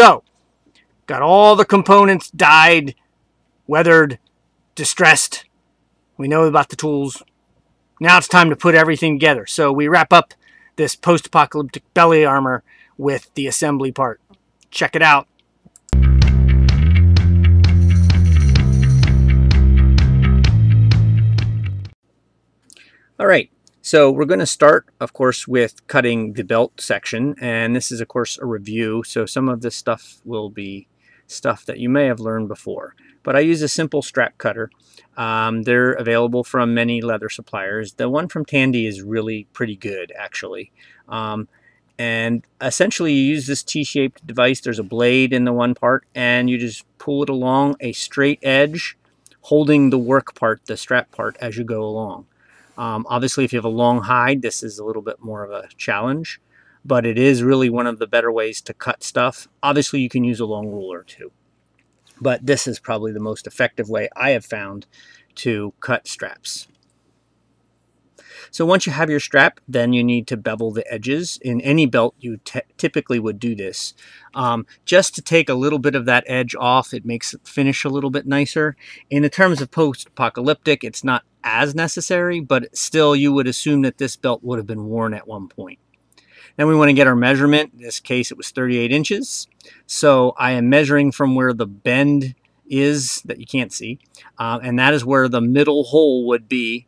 So, got all the components dyed, weathered, distressed. We know about the tools. Now it's time to put everything together. So we wrap up this post-apocalyptic belly armor with the assembly part. Check it out. All right, so we're going to start, of course, with cutting the belt section, and this is, of course, a review, so some of this stuff will be stuff that you may have learned before. But I use a simple strap cutter. They're available from many leather suppliers. The one from Tandy is really pretty good, actually. And essentially, you use this T-shaped device. There's a blade in the one part, and you just pull it along a straight edge, holding the work part, the strap part, as you go along. Obviously, if you have a long hide, this is a little bit more of a challenge, but it is really one of the better ways to cut stuff. Obviously, you can use a long ruler too, but this is probably the most effective way I have found to cut straps. So once you have your strap, then you need to bevel the edges. In any belt, you typically would do this. Just to take a little bit of that edge off, it makes it finish a little bit nicer. In the terms of post-apocalyptic, it's not as necessary, but still you would assume that this belt would have been worn at one point. Then we want to get our measurement. In this case, it was 38 inches. So I am measuring from where the bend is that you can't see, and that is where the middle hole would be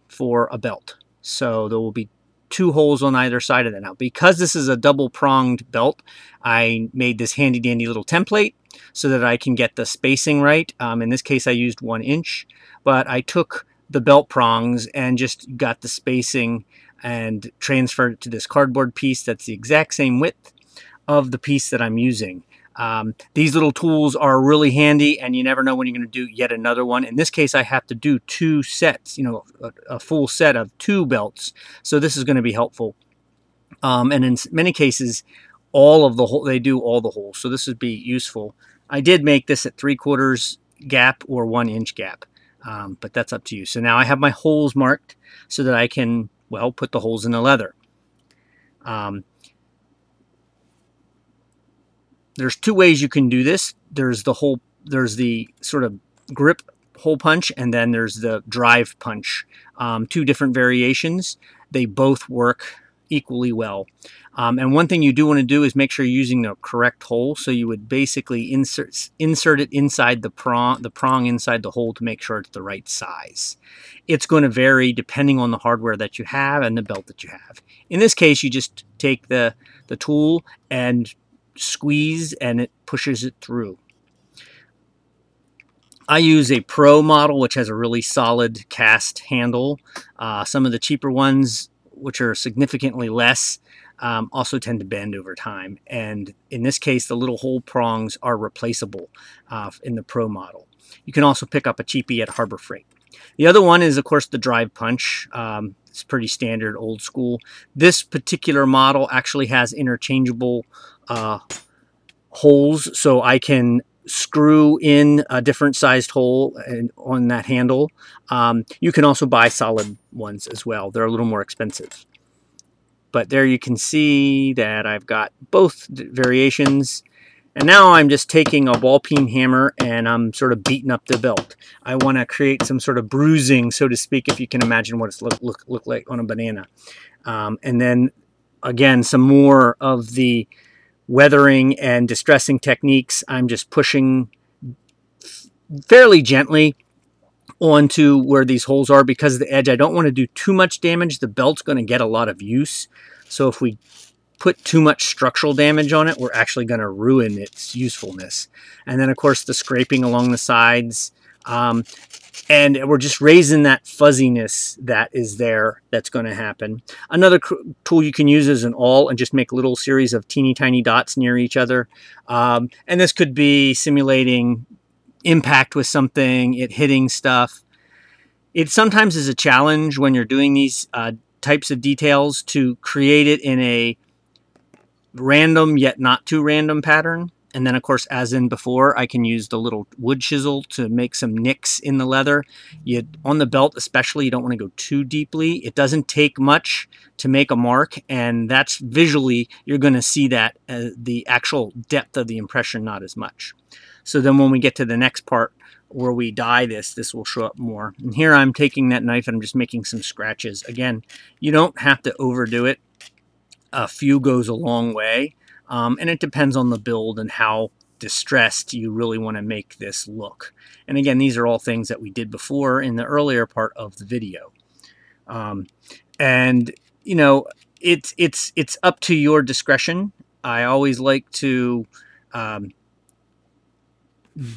for a belt. So there will be 2 holes on either side of that. Now, because this is a double-pronged belt, I made this handy-dandy little template so that I can get the spacing right. In this case, I used 1 inch, but I took the belt prongs and just got the spacing and transferred it to this cardboard piece that's the exact same width of the piece that I'm using. These little tools are really handy, and you never know when you're going to do yet another one. In this case, I have to do 2 sets, a full set of 2 belts. So this is going to be helpful. And in many cases, they do all the holes. So this would be useful. I did make this at 3/4 gap or 1 inch gap, but that's up to you. So now I have my holes marked so that I can, well, put the holes in the leather. There's 2 ways you can do this. There's the sort of grip hole punch, and then there's the drive punch. 2 different variations. They both work equally well. And one thing you do want to do is make sure you're using the correct hole. So you would basically insert it inside the prong inside the hole to make sure it's the right size. It's going to vary depending on the hardware that you have and the belt that you have. In this case, you just take the tool and squeeze, and it pushes it through. I use a Pro model, which has a really solid cast handle. Some of the cheaper ones, which are significantly less, also tend to bend over time. And in this case, the little hole prongs are replaceable in the Pro model. You can also pick up a cheapie at Harbor Freight. The other one is, of course, the drive punch. It's pretty standard, old school. This particular model actually has interchangeable holes, so I can screw in a different sized hole on that handle. You can also buy solid ones as well. They're a little more expensive. But there you can see that I've got both variations. And now I'm just taking a ball peen hammer and I'm sort of beating up the belt. I want to create some sort of bruising, so to speak, if you can imagine what it's look like on a banana. And then, again, some more of the weathering and distressing techniques. I'm just pushing fairly gently onto where these holes are because of the edge. I don't want to do too much damage. The belt's going to get a lot of use. So if we put too much structural damage on it, we're actually going to ruin its usefulness. And then, of course, the scraping along the sides. And we're just raising that fuzziness that is there that's going to happen. Another tool you can use is an awl and just make a little series of teeny tiny dots near each other. And this could be simulating impact with something, it hitting stuff. It sometimes is a challenge when you're doing these types of details to create it in a random yet not too random pattern. And then, of course, as in before, I can use the little wood chisel to make some nicks in the leather. On the belt especially, you don't want to go too deeply. It doesn't take much to make a mark, and that's visually, you're going to see that the actual depth of the impression, not as much. So then when we get to the next part where we dye this will show up more. And here I'm taking that knife and I'm just making some scratches. Again, you don't have to overdo it. A few goes a long way. And it depends on the build and how distressed you really want to make this look. And again, these are all things that we did before in the earlier part of the video. And you know, it's up to your discretion. I always like to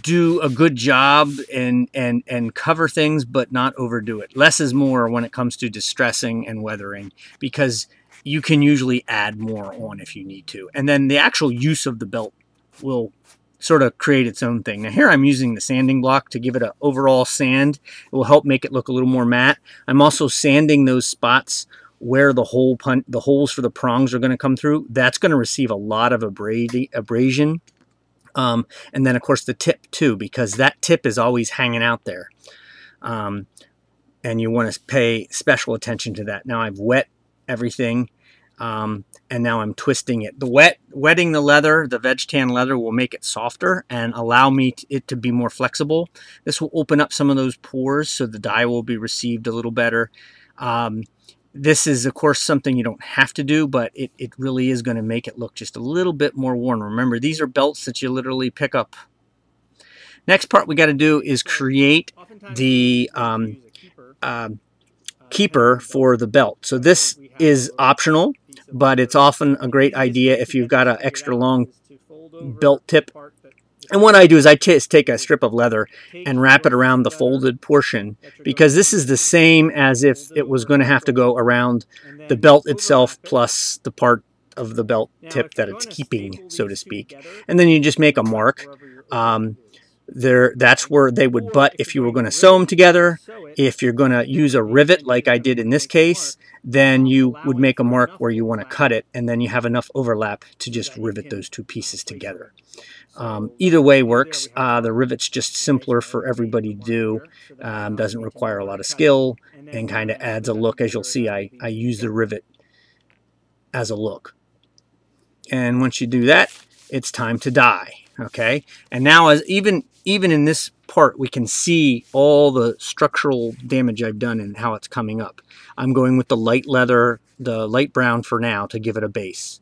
do a good job and cover things, but not overdo it. Less is more when it comes to distressing and weathering, because you can usually add more on if you need to. And then the actual use of the belt will sort of create its own thing. Now here I'm using the sanding block to give it an overall sand. It will help make it look a little more matte. I'm also sanding those spots where the holes for the prongs are going to come through. That's going to receive a lot of abrasion. And then of course the tip too, because that tip is always hanging out there. And you want to pay special attention to that. Now I've wet everything, and now I'm twisting it. Wetting the leather, the veg tan leather, will make it softer and allow it to be more flexible. This will open up some of those pores so the dye will be received a little better. This is of course something you don't have to do, but it really is going to make it look just a little bit more worn. Remember, these are belts that you literally pick up. Next part we got to do is create the keeper for the belt. So this is optional, but it's often a great idea if you've got an extra long belt tip. And what I do is I just take a strip of leather and wrap it around the folded portion, because this is the same as if it was going to have to go around the belt itself plus the part of the belt tip that it's keeping, so to speak. And then you just make a mark. That's where they would butt if you were going to sew them together. If you're going to use a rivet like I did in this case, then you would make a mark where you want to cut it, and then you have enough overlap to just rivet those two pieces together. Either way works. The rivet's just simpler for everybody to do. Doesn't require a lot of skill and kind of adds a look. As you'll see, I use the rivet as a look. And once you do that, it's time to dye. Okay, and now as even in this part, we can see all the structural damage I've done and how it's coming up. I'm going with the light leather, the light brown for now, to give it a base.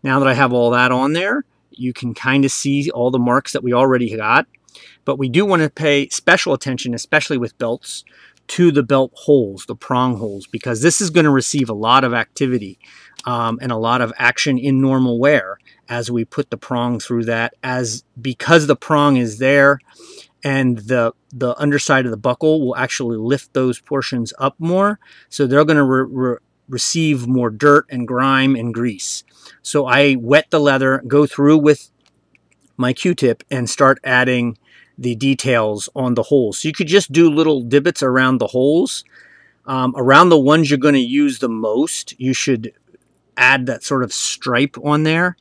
Now that I have all that on there, you can kind of see all the marks that we already got, but we do want to pay special attention, especially with belts, to the belt holes, the prong holes, because this is going to receive a lot of activity and a lot of action in normal wear as we put the prong through that, because the prong is there, and the underside of the buckle will actually lift those portions up more, so they're going to receive more dirt and grime and grease. So I wet the leather, go through with my Q-tip, and start adding the details on the holes. So you could just do little divots around the holes. Around the ones you're going to use the most, you should add that sort of stripe on there.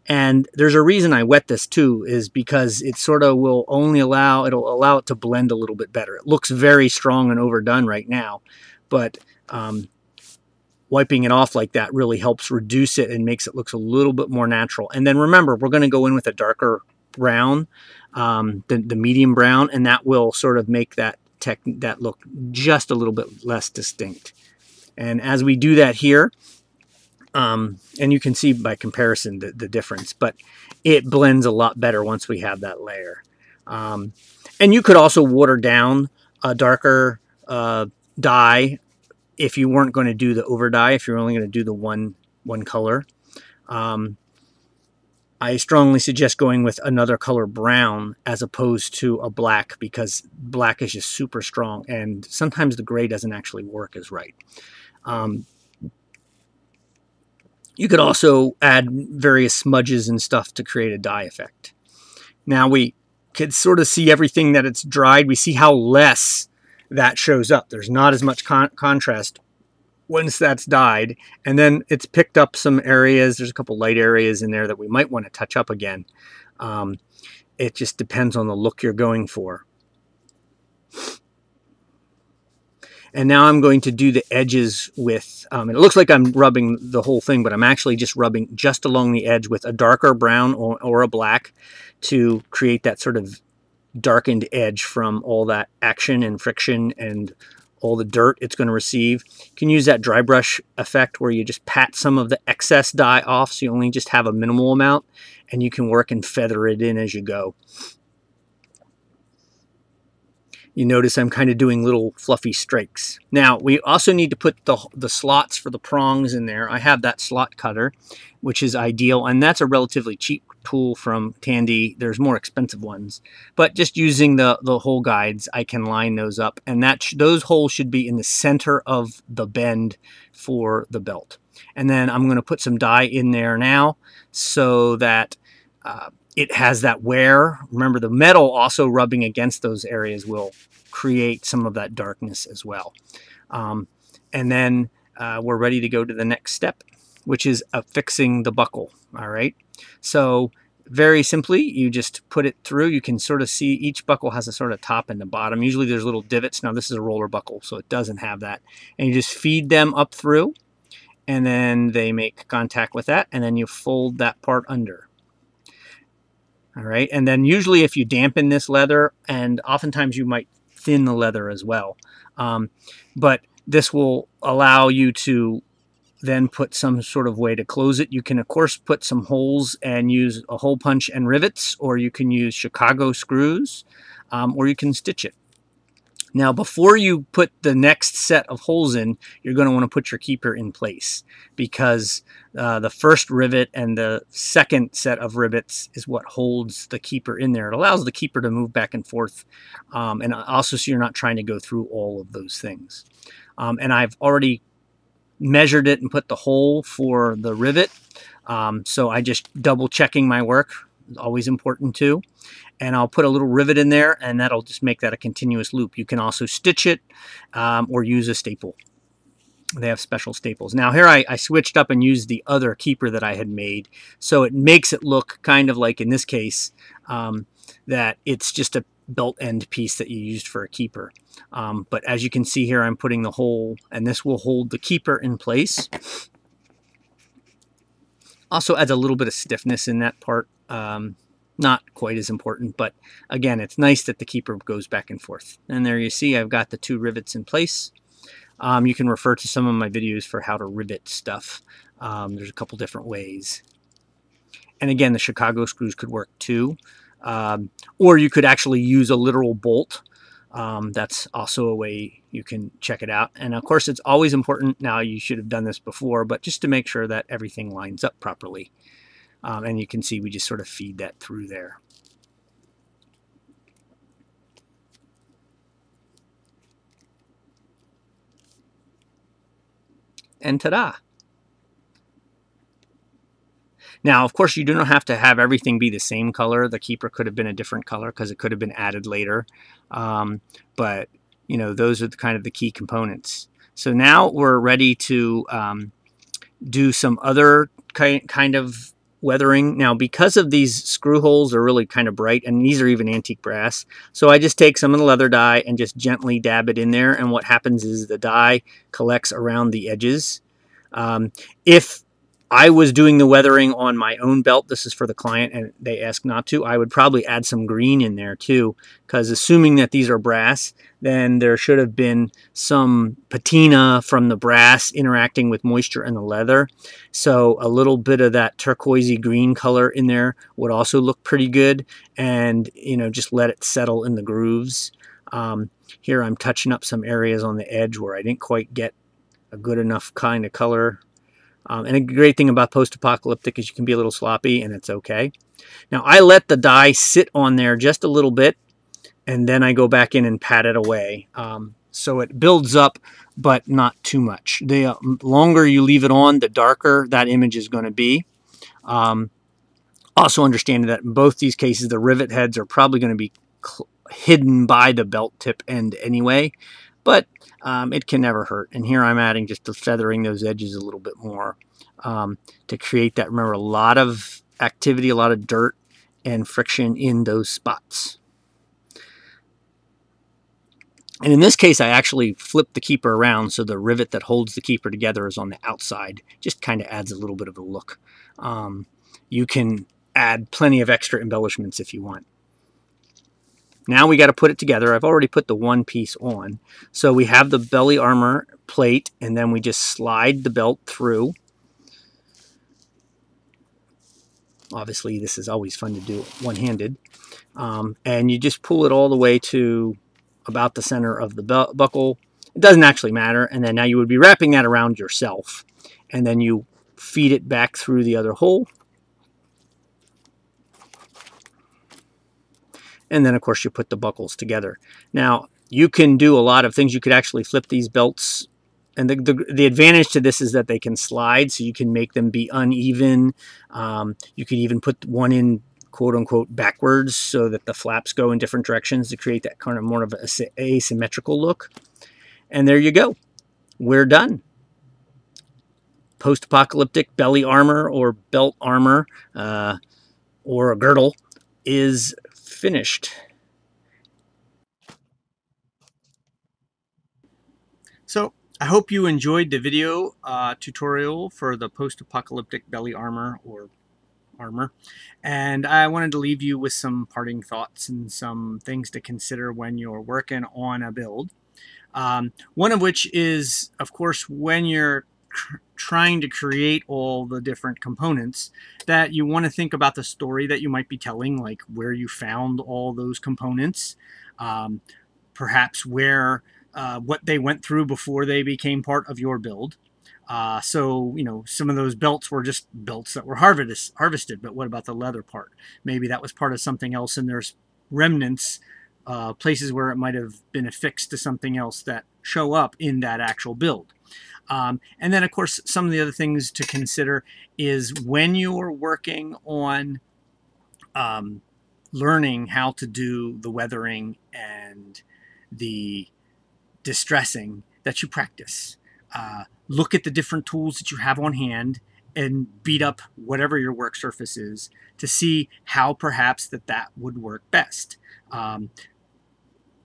And there's a reason I wet this too, is because it sort of will only allow it to blend a little bit better. It looks very strong and overdone right now, but wiping it off like that really helps reduce it and makes it look a little bit more natural. And then remember, we're going to go in with a darker brown, the medium brown, and that will sort of make that look just a little bit less distinct. And as we do that here, and you can see by comparison the difference, but it blends a lot better once we have that layer. And you could also water down a darker dye if you weren't going to do the over dye, if you're only going to do the one color. I strongly suggest going with another color brown as opposed to a black, because black is just super strong, and sometimes the gray doesn't actually work as right. You could also add various smudges and stuff to create a dye effect. Now we could sort of see everything that it's dried. We see how less that shows up. There's not as much contrast once that's dyed, and then it's picked up some areas. There's a couple light areas in there that we might want to touch up again. It just depends on the look you're going for. And now I'm going to do the edges with, it looks like I'm rubbing the whole thing, but I'm actually just rubbing just along the edge with a darker brown or a black to create that sort of darkened edge from all that action and friction and all the dirt it's going to receive. You can use that dry brush effect where you just pat some of the excess dye off so you only just have a minimal amount, and you can work and feather it in as you go. You notice I'm kind of doing little fluffy streaks. Now, we also need to put the slots for the prongs in there. I have that slot cutter, which is ideal, and that's a relatively cheap tool from Tandy. There's more expensive ones, but just using the hole guides, I can line those up, and those holes should be in the center of the bend for the belt. And then I'm going to put some dye in there now so that it has that wear. Remember, the metal also rubbing against those areas will create some of that darkness as well. And then we're ready to go to the next step, which is affixing the buckle. All right. So very simply, you just put it through. You can sort of see each buckle has a sort of top and the bottom. Usually there's little divots. Now this is a roller buckle, so it doesn't have that. And you just feed them up through, and then they make contact with that, and then you fold that part under. All right, and then usually if you dampen this leather, and oftentimes you might thin the leather as well, but this will allow you to then put some sort of way to close it. You can of course put some holes and use a hole punch and rivets, or you can use Chicago screws, or you can stitch it. Now, before you put the next set of holes in, you're going to want to put your keeper in place, because the first rivet and the second set of rivets is what holds the keeper in there. It allows the keeper to move back and forth, and also so you're not trying to go through all of those things. And I've already measured it and put the hole for the rivet, so I just double checking my work. It's always important too. And I'll put a little rivet in there, and that'll just make that a continuous loop. You can also stitch it or use a staple. They have special staples. Now here I switched up and used the other keeper that I had made, so it makes it look kind of like, in this case, that it's just a belt end piece that you used for a keeper. But as you can see here, I'm putting the hole, and this will hold the keeper in place. Also adds a little bit of stiffness in that part. Not quite as important, but again, it's nice that the keeper goes back and forth. And there you see I've got the two rivets in place. You can refer to some of my videos for how to rivet stuff. There's a couple different ways. And again, the Chicago screws could work too. Or you could actually use a literal bolt. That's also a way you can check it out. And of course, it's always important, now you should have done this before, but just to make sure that everything lines up properly. And you can see we just sort of feed that through there. And ta-da! Now, of course, you do not have to have everything be the same color. The keeper could have been a different color because it could have been added later. But, you know, those are kind of the key components. So now we're ready to do some other kind of weathering. Now, because of these screw holes are really kind of bright, and these are even antique brass, so I just take some of the leather dye and just gently dab it in there, and what happens is the dye collects around the edges. If I was doing the weathering on my own belt, this is for the client and they ask not to, I would probably add some green in there too, because assuming that these are brass, then there should have been some patina from the brass interacting with moisture in the leather. So a little bit of that turquoisey green color in there would also look pretty good, and you know, just let it settle in the grooves. Here I'm touching up some areas on the edge where I didn't quite get a good enough kind of color. And a great thing about Post-Apocalyptic is you can be a little sloppy, and it's okay. Now, I let the dye sit on there just a little bit, and then I go back in and pat it away. So it builds up, but not too much. The longer you leave it on, the darker that image is going to be. Also understanding that in both these cases, the rivet heads are probably going to be hidden by the belt tip end anyway. but it can never hurt. And here I'm adding just feathering those edges a little bit more to create that. Remember, a lot of activity, a lot of dirt and friction in those spots. And in this case, I actually flipped the keeper around so the rivet that holds the keeper together is on the outside. Just kind of adds a little bit of a look. You can add plenty of extra embellishments if you want. Now we got to put it together. I've already put the one piece on. So we have the belly armor plate, and then we just slide the belt through. Obviously, this is always fun to do one-handed. And you just pull it all the way to about the center of the buckle. It doesn't actually matter. And then now you would be wrapping that around yourself. And then you feed it back through the other hole. And then, of course, you put the buckles together. Now, you can do a lot of things. You could actually flip these belts. And the advantage to this is that they can slide, so you can make them be uneven. You could even put one in, quote-unquote, backwards so that the flaps go in different directions to create that kind of more of an asymmetrical look. And there you go. We're done. Post-apocalyptic belly armor or belt armor or a girdle is finished. So I hope you enjoyed the video tutorial for the post-apocalyptic belly armor or armor, and I wanted to leave you with some parting thoughts and some things to consider when you're working on a build. One of which is, of course, when you're trying to create all the different components, that you want to think about the story that you might be telling, like where you found all those components, perhaps where what they went through before they became part of your build. So, you know, some of those belts were just belts that were harvested, but what about the leather part? Maybe that was part of something else, and there's remnants, places where it might have been affixed to something else that show up in that actual build. And then, of course, some of the other things to consider is when you're working on learning how to do the weathering and the distressing, that you practice. Look at the different tools that you have on hand and beat up whatever your work surface is to see how perhaps that would work best.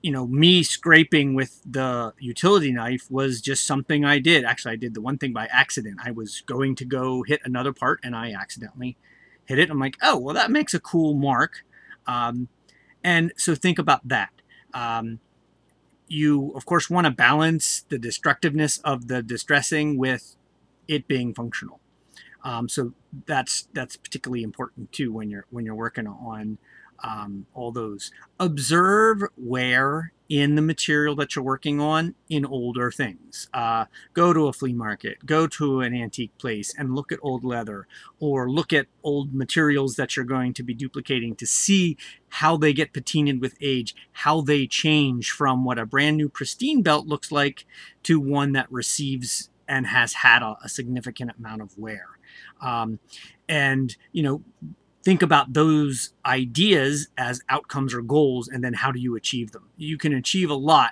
You know, me scraping with the utility knife was just something I did. Actually, I did the one thing by accident. I was going to go hit another part and I accidentally hit it. I'm like, oh, well, that makes a cool mark. And so think about that. You, of course, want to balance the destructiveness of the distressing with it being functional. So that's particularly important too when you're working on all those. Observe wear in the material that you're working on in older things. Go to a flea market, go to an antique place and look at old leather, or look at old materials that you're going to be duplicating to see how they get patinaed with age, how they change from what a brand new pristine belt looks like to one that receives and has had a significant amount of wear. And, you know, think about those ideas as outcomes or goals, and then how do you achieve them? You can achieve a lot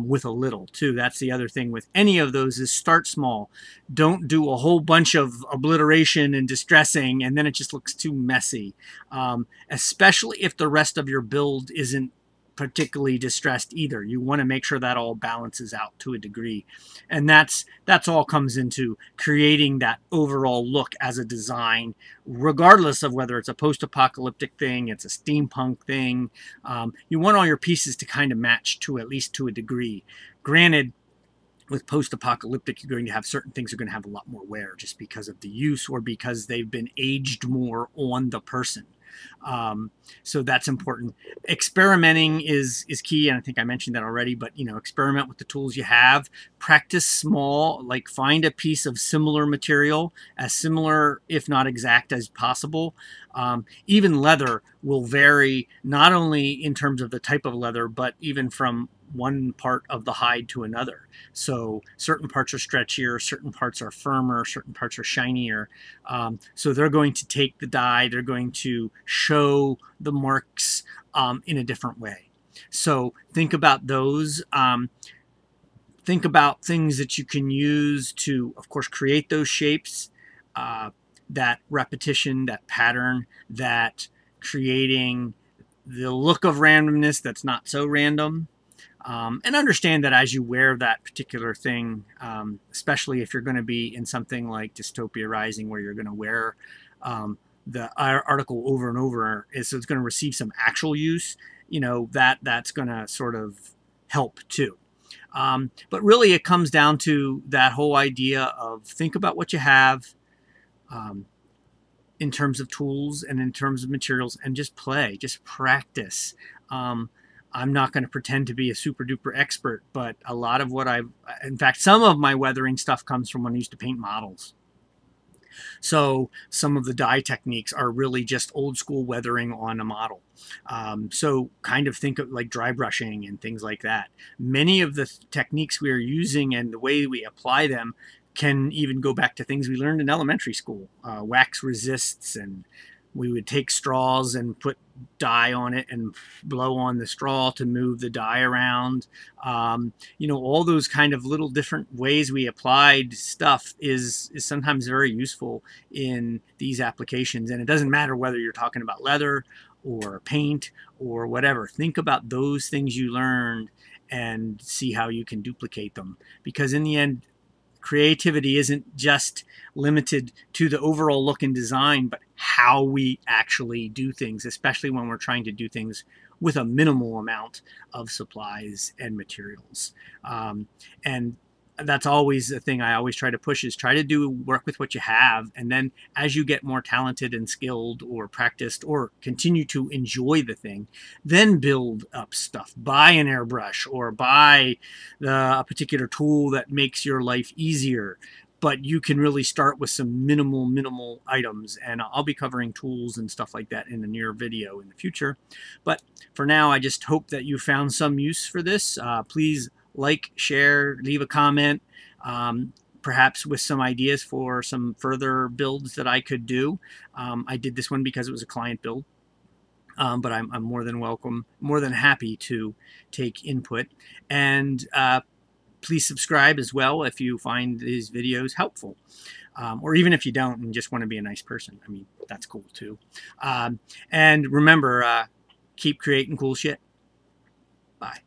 with a little too. That's the other thing with any of those, is start small. Don't do a whole bunch of obliteration and distressing and then it just looks too messy, especially if the rest of your build isn't particularly distressed either. You want to make sure that all balances out to a degree, and that's all comes into creating that overall look as a design, regardless of whether it's a post-apocalyptic thing, it's a steampunk thing. You want all your pieces to kind of match to at least to a degree. Granted, with post-apocalyptic, you're going to have certain things are going to have a lot more wear just because of the use or because they've been aged more on the person. So that's important. Experimenting is key, and I think I mentioned that already, but you know, experiment with the tools you have. Practice small, like find a piece of similar material, as similar if not exact as possible. Even leather will vary, not only in terms of the type of leather, but even from one part of the hide to another. So certain parts are stretchier, certain parts are firmer, certain parts are shinier. So they're going to take the dye, they're going to show the marks in a different way. So think about those. think about things that you can use to, of course, create those shapes, that repetition, that pattern, that creating the look of randomness that's not so random. And understand that as you wear that particular thing, especially if you're going to be in something like Dystopia Rising, where you're going to wear the article over and over, so it's going to receive some actual use, that's going to sort of help too. But really, it comes down to that whole idea of think about what you have, um, in terms of tools and in terms of materials, and just play, just practice. Um, I'm not going to pretend to be a super duper expert, but a lot of what in fact, some of my weathering stuff comes from when I used to paint models. So some of the dye techniques are really just old school weathering on a model. So kind of think of like dry brushing and things like that. Many of the techniques we are using and the way we apply them can even go back to things we learned in elementary school. Wax resists, and we would take straws and put dye on it and blow on the straw to move the dye around. All those kind of little different ways we applied stuff is sometimes very useful in these applications. And it doesn't matter whether you're talking about leather or paint or whatever. Think about those things you learned and see how you can duplicate them. Because in the end, creativity isn't just limited to the overall look and design, but how we actually do things, especially when we're trying to do things with a minimal amount of supplies and materials. And that's always the thing I always try to push, is try to work with what you have. And then as you get more talented and skilled or practiced or continue to enjoy the thing, then build up stuff. Buy an airbrush or buy a particular tool that makes your life easier. But you can really start with some minimal items. And I'll be covering tools and stuff like that in a near video in the future. But for now, I just hope that you found some use for this. Please like, share, leave a comment, perhaps with some ideas for some further builds that I could do. I did this one because it was a client build, but I'm more than welcome, more than happy to take input. And please subscribe as well if you find these videos helpful. Or even if you don't and just want to be a nice person. I mean, that's cool too. And remember, keep creating cool shit. Bye.